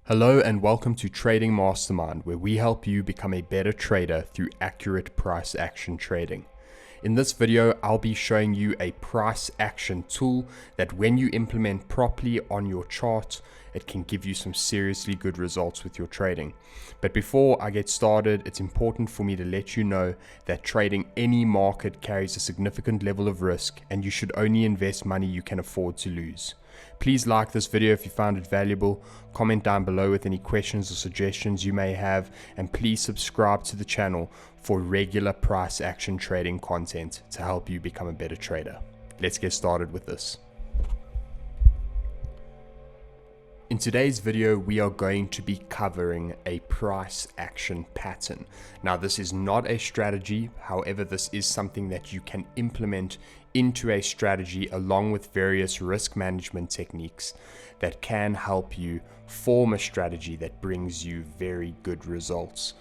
Hello and welcome to Trading Mastermind, where we help you become a better trader through accurate price action trading. In this video, I'll be showing you a price action tool that when you implement properly on your chart, it can give you some seriously good results with your trading. But before I get started, it's important for me to let you know that trading any market carries a significant level of risk, and you should only invest money you can afford to lose. Please like this video if you found it valuable, comment down below with any questions or suggestions you may have, and please subscribe to the channel for regular price action trading content to help you become a better trader. Let's get started with this. In today's video, we are going to be covering a price action pattern. Now, this is not a strategy. However, this is something that you can implement into a strategy along with various risk management techniques that can help you form a strategy that brings you very good results.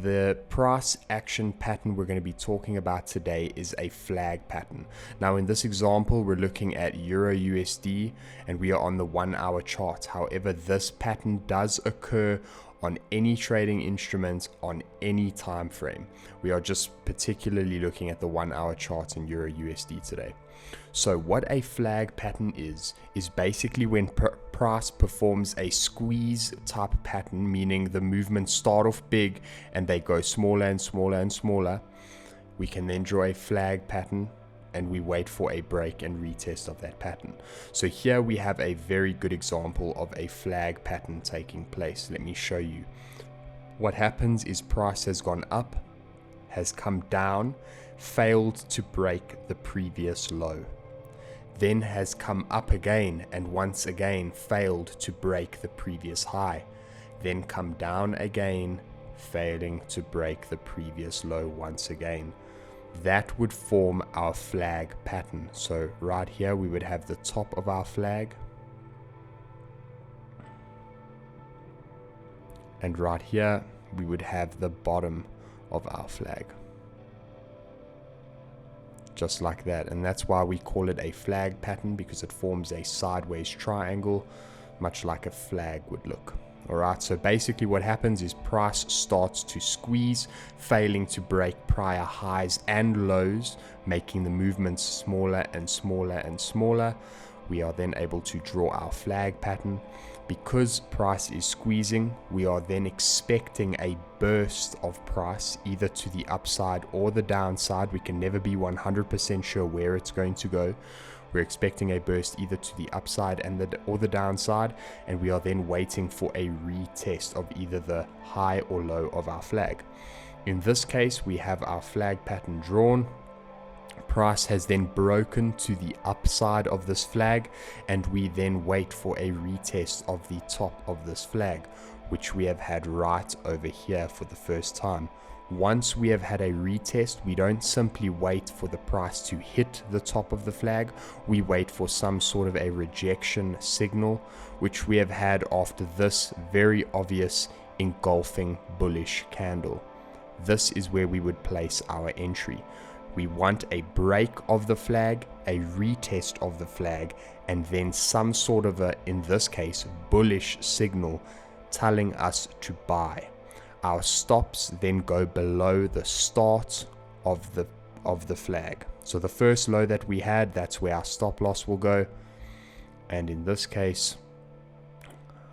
The price action pattern we're going to be talking about today is a flag pattern. Now, in this example, we're looking at Euro USD and we are on the 1 hour chart. However, this pattern does occur on any trading instrument on any time frame. We are just particularly looking at the 1 hour chart in Euro USD today. So what a flag pattern is basically when price performs a squeeze type pattern, meaning the movements start off big and they go smaller and smaller and smaller. We can then draw a flag pattern and we wait for a break and retest of that pattern. So here we have a very good example of a flag pattern taking place. Let me show you. What happens is price has gone up, has come down, failed to break the previous low, then has come up again and once again failed to break the previous high, then come down again, failing to break the previous low once again. That would form our flag pattern. So right here we would have the top of our flag, and right here we would have the bottom of our flag, just like that. And that's why we call it a flag pattern, because it forms a sideways triangle, much like a flag would look. Alright, so basically what happens is price starts to squeeze, failing to break prior highs and lows, making the movements smaller and smaller and smaller. We are then able to draw our flag pattern. Because price is squeezing, we are then expecting a burst of price either to the upside or the downside. We can never be 100% sure where it's going to go. We're expecting a burst either to the upside or the downside, and we are then waiting for a retest of either the high or low of our flag. In this case, we have our flag pattern drawn. Price has then broken to the upside of this flag, and we then wait for a retest of the top of this flag, which we have had right over here for the first time. Once we have had a retest, we don't simply wait for the price to hit the top of the flag. We wait for some sort of a rejection signal, which we have had after this very obvious engulfing bullish candle. This is where we would place our entry. We want a break of the flag, a retest of the flag, and then some sort of a, in this case, bullish signal telling us to buy. Our stops then go below the start of the flag. So the first low that we had, that's where our stop loss will go. And in this case,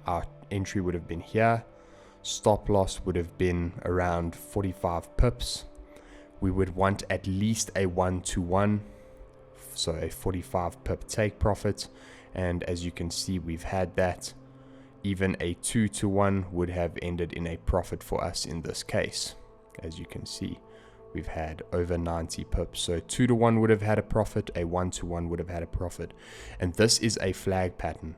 our entry would have been here. Stop loss would have been around 45 pips. We would want at least a 1-to-1, so a 45 pip take profit. And as you can see, we've had that. Even a 2-to-1 would have ended in a profit for us in this case. As you can see, we've had over 90 pips. So 2-to-1 would have had a profit, a 1-to-1 would have had a profit. And this is a flag pattern.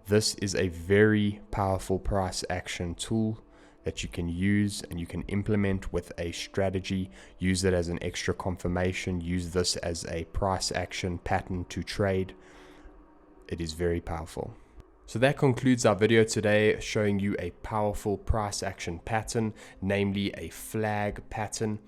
This is a very powerful price action tool that you can use and you can implement with a strategy. Use it as an extra confirmation. Use this as a price action pattern to trade. It is very powerful. So that concludes our video today, showing you a powerful price action pattern, namely a flag pattern.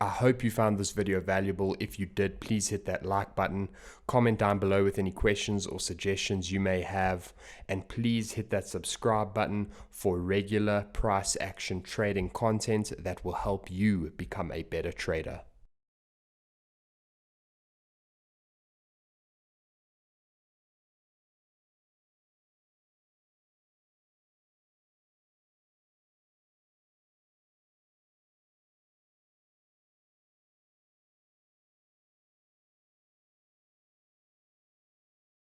I hope you found this video valuable. If you did, please hit that like button, comment down below with any questions or suggestions you may have, and please hit that subscribe button for regular price action trading content that will help you become a better trader.